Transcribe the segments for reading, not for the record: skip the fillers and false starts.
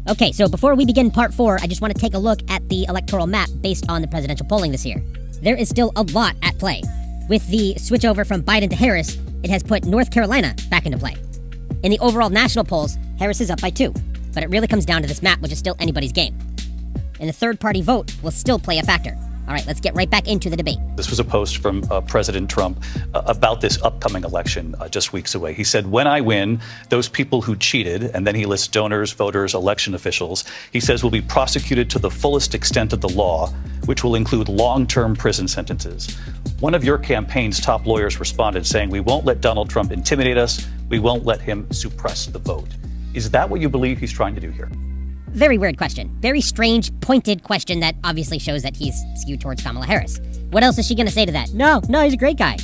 Okay, so before we begin part 4, I just want to take a look at the electoral map based on the presidential polling this year. There is still a lot at play. With the switchover from Biden to Harris, it has put North Carolina back into play. In the overall national polls, Harris is up by 2, but it really comes down to this map, which is still anybody's game. And the third-party vote will still play a factor. All right, let's get right back into the debate. This was a post from President Trump about this upcoming election just weeks away. He said, when I win, those people who cheated, and then he lists donors, voters, election officials, he says will be prosecuted to the fullest extent of the law, which will include long-term prison sentences. One of your campaign's top lawyers responded saying, we won't let Donald Trump intimidate us. We won't let him suppress the vote. Is that what you believe he's trying to do here? Very weird question. Very strange, pointed question that obviously shows that he's skewed towards Kamala Harris. What else is she going to say to that? No, he's a great guy.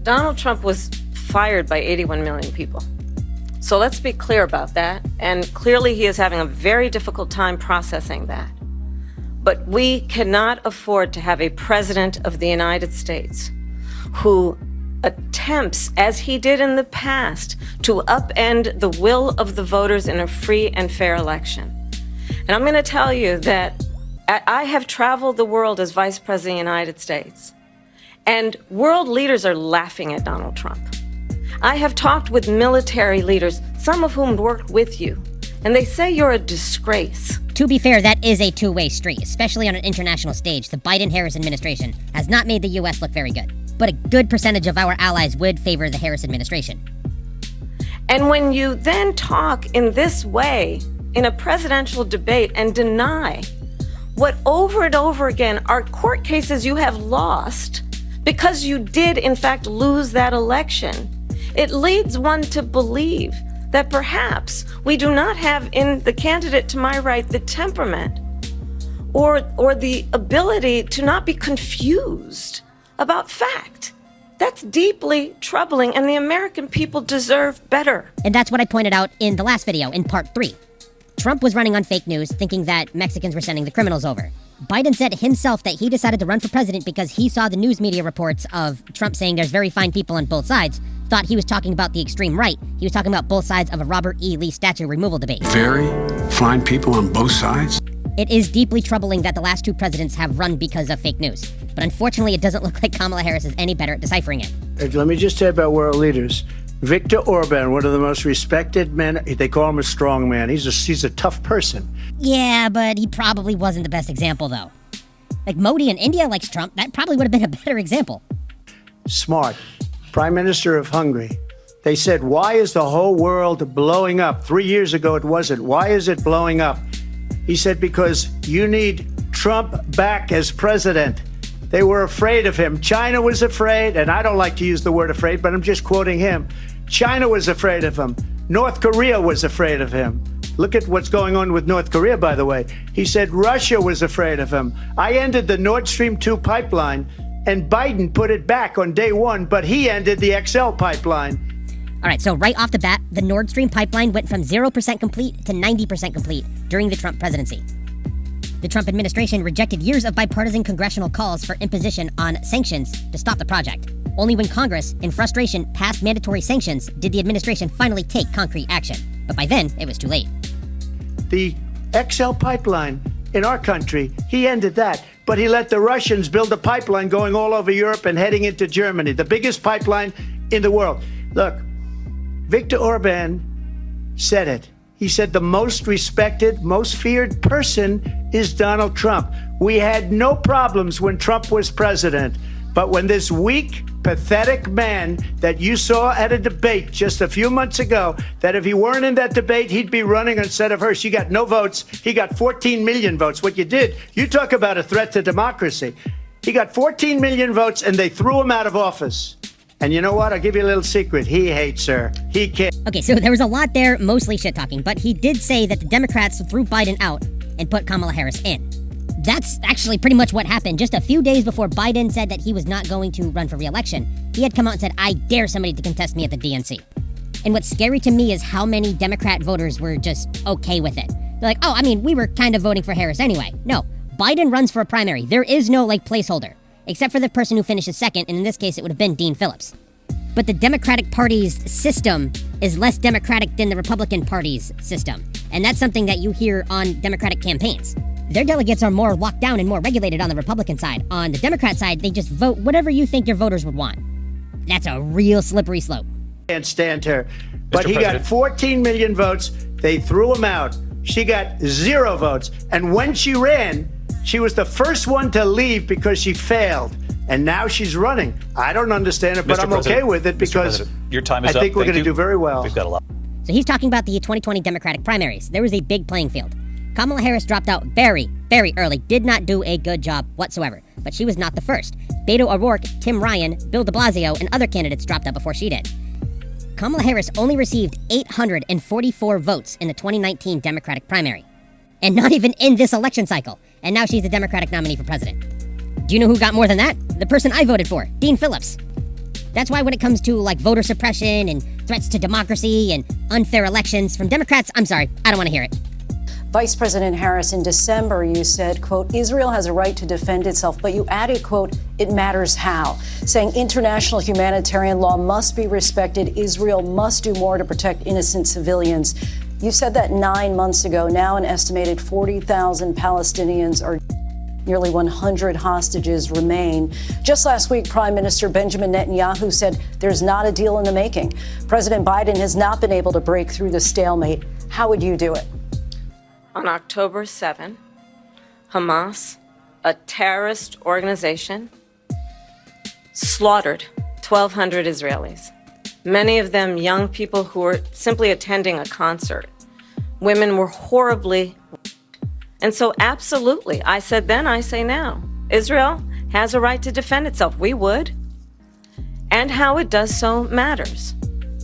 Donald Trump was fired by 81 million people. So let's be clear about that. And clearly he is having a very difficult time processing that. But we cannot afford to have a president of the United States who attempts, as he did in the past, to upend the will of the voters in a free and fair election. And I'm going to tell you that I have traveled the world as Vice President of the United States, and world leaders are laughing at Donald Trump. I have talked with military leaders, some of whom worked with you, and they say you're a disgrace. To be fair, that is a two-way street, especially on an international stage. The Biden-Harris administration has not made the U.S. look very good. But a good percentage of our allies would favor the Harris administration. And when you then talk in this way in a presidential debate and deny what over and over again are court cases you have lost because you did in fact lose that election, it leads one to believe that perhaps we do not have in the candidate to my right the temperament or the ability to not be confused about fact. That's deeply troubling, and the American people deserve better. And that's what I pointed out in the last video, in part 3. Trump was running on fake news, thinking that Mexicans were sending the criminals over. Biden said himself that he decided to run for president because he saw the news media reports of Trump saying there's very fine people on both sides, thought he was talking about the extreme right. He was talking about both sides of a Robert E. Lee statue removal debate. Very fine people on both sides? It is deeply troubling that the last 2 presidents have run because of fake news. But unfortunately, it doesn't look like Kamala Harris is any better at deciphering it. Let me just say about world leaders. Viktor Orban, one of the most respected men, they call him a strong man. He's a tough person. Yeah, but he probably wasn't the best example, though. Like Modi in India likes Trump. That probably would have been a better example. Smart. Prime Minister of Hungary. They said, why is the whole world blowing up? 3 years ago, it wasn't. Why is it blowing up? He said, because you need Trump back as president. They were afraid of him. China was afraid, and I don't like to use the word afraid, but I'm just quoting him. China was afraid of him. North Korea was afraid of him. Look at what's going on with North Korea, by the way. He said Russia was afraid of him. I ended the Nord Stream 2 pipeline, and Biden put it back on day 1, but he ended the XL pipeline. All right, so right off the bat, the Nord Stream pipeline went from 0% complete to 90% complete during the Trump presidency. The Trump administration rejected years of bipartisan congressional calls for imposition on sanctions to stop the project. Only when Congress, in frustration, passed mandatory sanctions did the administration finally take concrete action. But by then, it was too late. The XL pipeline in our country, he ended that. But he let the Russians build a pipeline going all over Europe and heading into Germany, the biggest pipeline in the world. Look, Viktor Orban said it. He said the most respected, most feared person is Donald Trump. We had no problems when Trump was president. But when this weak, pathetic man that you saw at a debate just a few months ago, that if he weren't in that debate, he'd be running instead of her. She got no votes. He got 14 million votes. What you did, you talk about a threat to democracy. He got 14 million votes, and they threw him out of office. And you know what? I'll give you a little secret. He hates her. He can't. Okay, so there was a lot there, mostly shit-talking, but he did say that the Democrats threw Biden out and put Kamala Harris in. That's actually pretty much what happened. Just a few days before Biden said that he was not going to run for re-election, he had come out and said, I dare somebody to contest me at the DNC. And what's scary to me is how many Democrat voters were just okay with it. They're like, oh, I mean, we were kind of voting for Harris anyway. No, Biden runs for a primary. There is no, placeholder. Except for the person who finishes second, and in this case, it would have been Dean Phillips. But the Democratic Party's system is less democratic than the Republican Party's system. And that's something that you hear on Democratic campaigns. Their delegates are more locked down and more regulated on the Republican side. On the Democrat side, they just vote whatever you think your voters would want. That's a real slippery slope. Can't stand her. But Mr. he President. got 14 million votes. They threw him out. She got 0 votes. And when she ran, she was the first one to leave because she failed. And now she's running. I don't understand it, but Mr. I'm President, okay with it Mr. because President, your time is I think up. we're Thank going to you. do very well. We've got a lot. So he's talking about the 2020 Democratic primaries. There was a big playing field. Kamala Harris dropped out very, very early, did not do a good job whatsoever. But she was not the first. Beto O'Rourke, Tim Ryan, Bill de Blasio, and other candidates dropped out before she did. Kamala Harris only received 844 votes in the 2019 Democratic primary. And not even in this election cycle. And now she's the Democratic nominee for president. Do you know who got more than that? The person I voted for, Dean Phillips. That's why when it comes to like voter suppression and threats to democracy and unfair elections from Democrats, I'm sorry, I don't want to hear it. Vice President Harris, in December, you said, quote, Israel has a right to defend itself, but you added, quote, it matters how, saying international humanitarian law must be respected. Israel must do more to protect innocent civilians. You said that 9 months ago. Now an estimated 40,000 Palestinians are nearly 100 hostages remain. Just last week, Prime Minister Benjamin Netanyahu said there's not a deal in the making. President Biden has not been able to break through the stalemate. How would you do it? On October 7, Hamas, a terrorist organization, slaughtered 1,200 Israelis, many of them young people who were simply attending a concert. Women were horribly raped. And so absolutely, I said then, I say now, Israel has a right to defend itself. We would. And how it does so matters.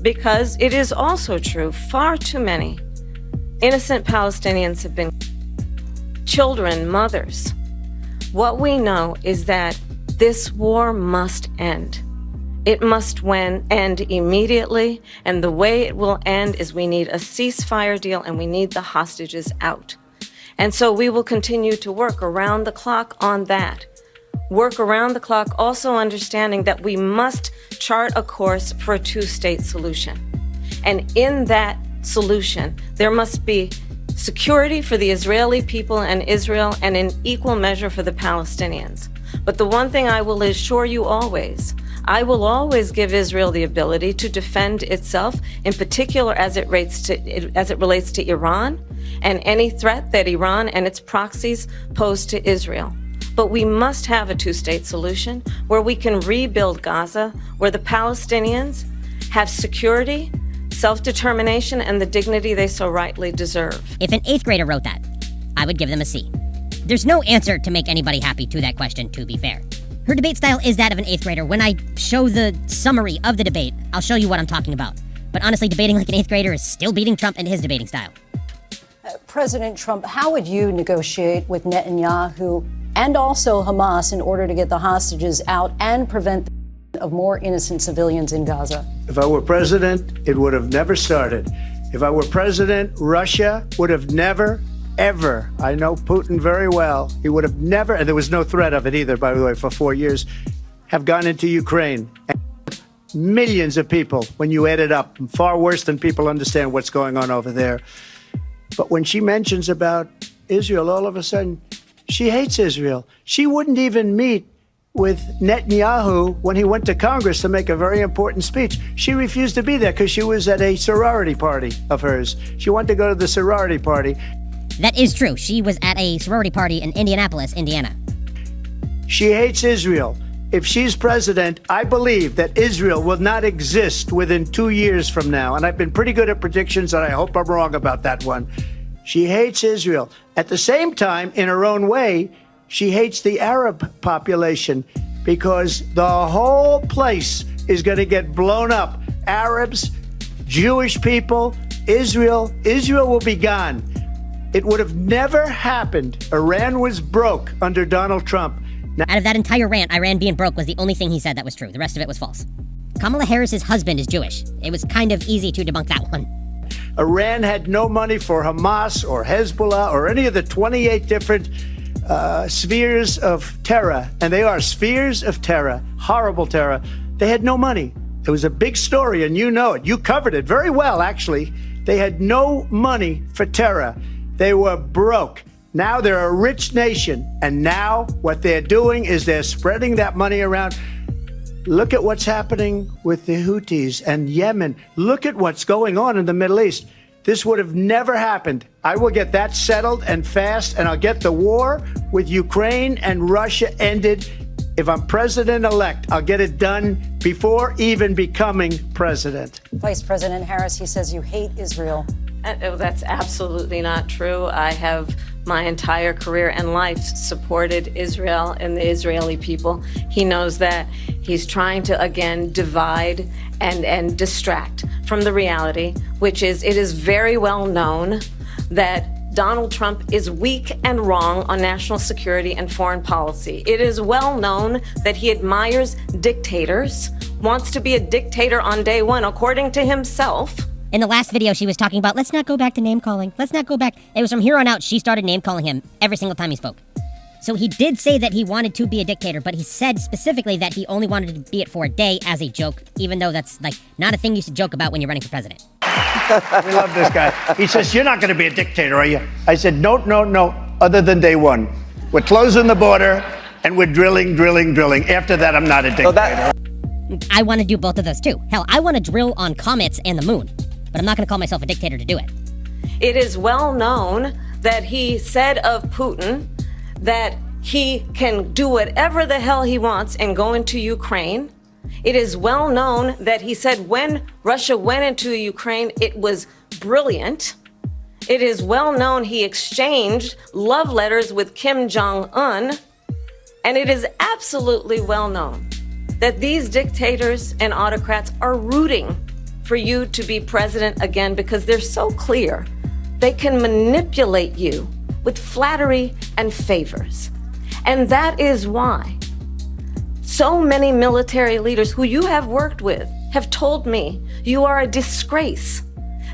Because it is also true, far too many innocent Palestinians have been children, mothers. What we know is that this war must end. It must end immediately, and the way it will end is we need a ceasefire deal and we need the hostages out. And so we will continue to work around the clock on that. Work around the clock, also understanding that we must chart a course for a two-state solution. And in that solution, there must be security for the Israeli people and Israel, and in equal measure for the Palestinians. But the one thing I will assure you always, I will always give Israel the ability to defend itself, in particular as it relates to Iran and any threat that Iran and its proxies pose to Israel. But we must have a two-state solution where we can rebuild Gaza, where the Palestinians have security, self-determination, and the dignity they so rightly deserve. If an 8th grader wrote that, I would give them a C. There's no answer to make anybody happy to that question, to be fair. Her debate style is that of an 8th grader. When I show the summary of the debate, I'll show you what I'm talking about. But honestly, debating like an 8th grader is still beating Trump in his debating style. President Trump, how would you negotiate with Netanyahu and also Hamas in order to get the hostages out and prevent of more innocent civilians in Gaza? If I were president, it would have never started. If I were president, Russia would have never, ever, I know Putin very well, he would have never, and there was no threat of it either, by the way, for 4 years, have gone into Ukraine. And millions of people, when you add it up, far worse than people understand what's going on over there. But when she mentions about Israel, all of a sudden, she hates Israel. She wouldn't even meet with Netanyahu when he went to Congress to make a very important speech. She refused to be there because she was at a sorority party of hers. She wanted to go to the sorority party. That is true. She was at a sorority party in Indianapolis, Indiana. She hates Israel. If she's president, I believe that Israel will not exist within 2 years from now. And I've been pretty good at predictions, and I hope I'm wrong about that one. She hates Israel. At the same time, in her own way, she hates the Arab population because the whole place is going to get blown up. Arabs, Jewish people, Israel will be gone. It would have never happened. Iran was broke under Donald Trump. Now, Out of that entire rant, Iran being broke was the only thing he said that was true. The rest of it was false. Kamala Harris's husband is Jewish. It was kind of easy to debunk that one. Iran had no money for Hamas or Hezbollah or any of the 28 different spheres of terror. And they are spheres of terror, horrible terror. They had no money. It was a big story, and you know it. You covered it very well, actually. They had no money for terror. They were broke. Now they're a rich nation, and now what they're doing is they're spreading that money around. Look at what's happening with the Houthis and Yemen. Look at what's going on in the Middle East. This would have never happened. I will get that settled and fast, and I'll get the war with Ukraine and Russia ended. If I'm president-elect, I'll get it done before even becoming president. Vice President Harris, he says you hate Israel. That's absolutely not true. I have my entire career and life supported Israel and the Israeli people. He knows that. He's trying to, again, divide and distract from the reality, which is it is very well known that Donald Trump is weak and wrong on national security and foreign policy. It is well known that he admires dictators, wants to be a dictator on day one, according to himself. In the last video, she was talking about, let's not go back to name-calling. Let's not go back. It was from here on out, she started name-calling him every single time he spoke. So he did say that he wanted to be a dictator, but he said specifically that he only wanted to be it for a day as a joke, even though that's, like, not a thing you should joke about when you're running for president. We love this guy. He says, you're not going to be a dictator, are you? I said, no, other than day one. We're closing the border, and we're drilling. After that, I'm not a dictator. I want to do both of those, too. Hell, I want to drill on comets and the moon, but I'm not going to call myself a dictator to do it. It is well known that he said of Putin that he can do whatever the hell he wants and go into Ukraine. It is well known that he said when Russia went into Ukraine, it was brilliant. It is well known he exchanged love letters with Kim Jong-un. And it is absolutely well known that these dictators and autocrats are rooting for you to be president again because they're so clear. They can manipulate you with flattery and favors. And that is why so many military leaders who you have worked with have told me you are a disgrace.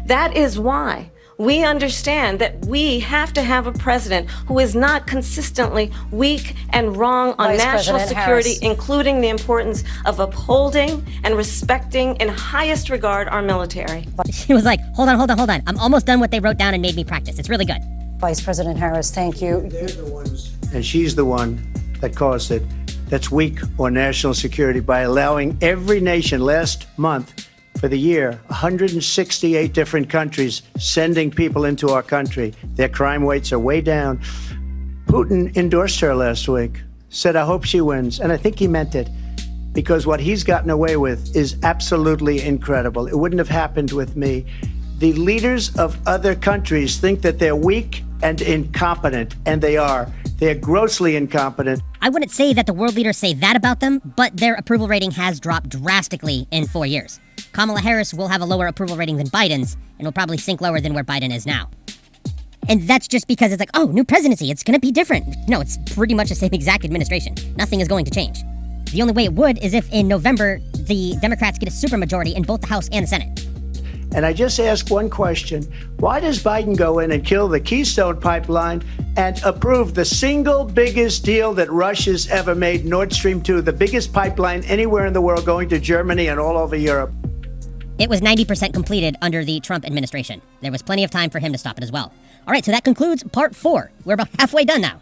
That is why we understand that we have to have a president who is not consistently weak and wrong on national security, including the importance of upholding and respecting in highest regard our military. She was like, hold on. I'm almost done what they wrote down and made me practice. It's really good. Vice President Harris, thank you. They're the ones, and she's the one that caused it. That's weak on national security by allowing every nation last month for the year, 168 different countries sending people into our country. Their crime rates are way down. Putin endorsed her last week, said, I hope she wins. And I think he meant it because what he's gotten away with is absolutely incredible. It wouldn't have happened with me. The leaders of other countries think that they're weak and incompetent, and they are. They're grossly incompetent. I wouldn't say that the world leaders say that about them, but their approval rating has dropped drastically in 4 years. Kamala Harris will have a lower approval rating than Biden's, and will probably sink lower than where Biden is now. And that's just because it's like, oh, new presidency, it's going to be different. No, it's pretty much the same exact administration. Nothing is going to change. The only way it would is if in November, the Democrats get a supermajority in both the House and the Senate. And I just ask one question. Why does Biden go in and kill the Keystone Pipeline and approve the single biggest deal that Russia's ever made, Nord Stream 2, the biggest pipeline anywhere in the world going to Germany and all over Europe? It was 90% completed under the Trump administration. There was plenty of time for him to stop it as well. All right, so that concludes part 4. We're about halfway done now.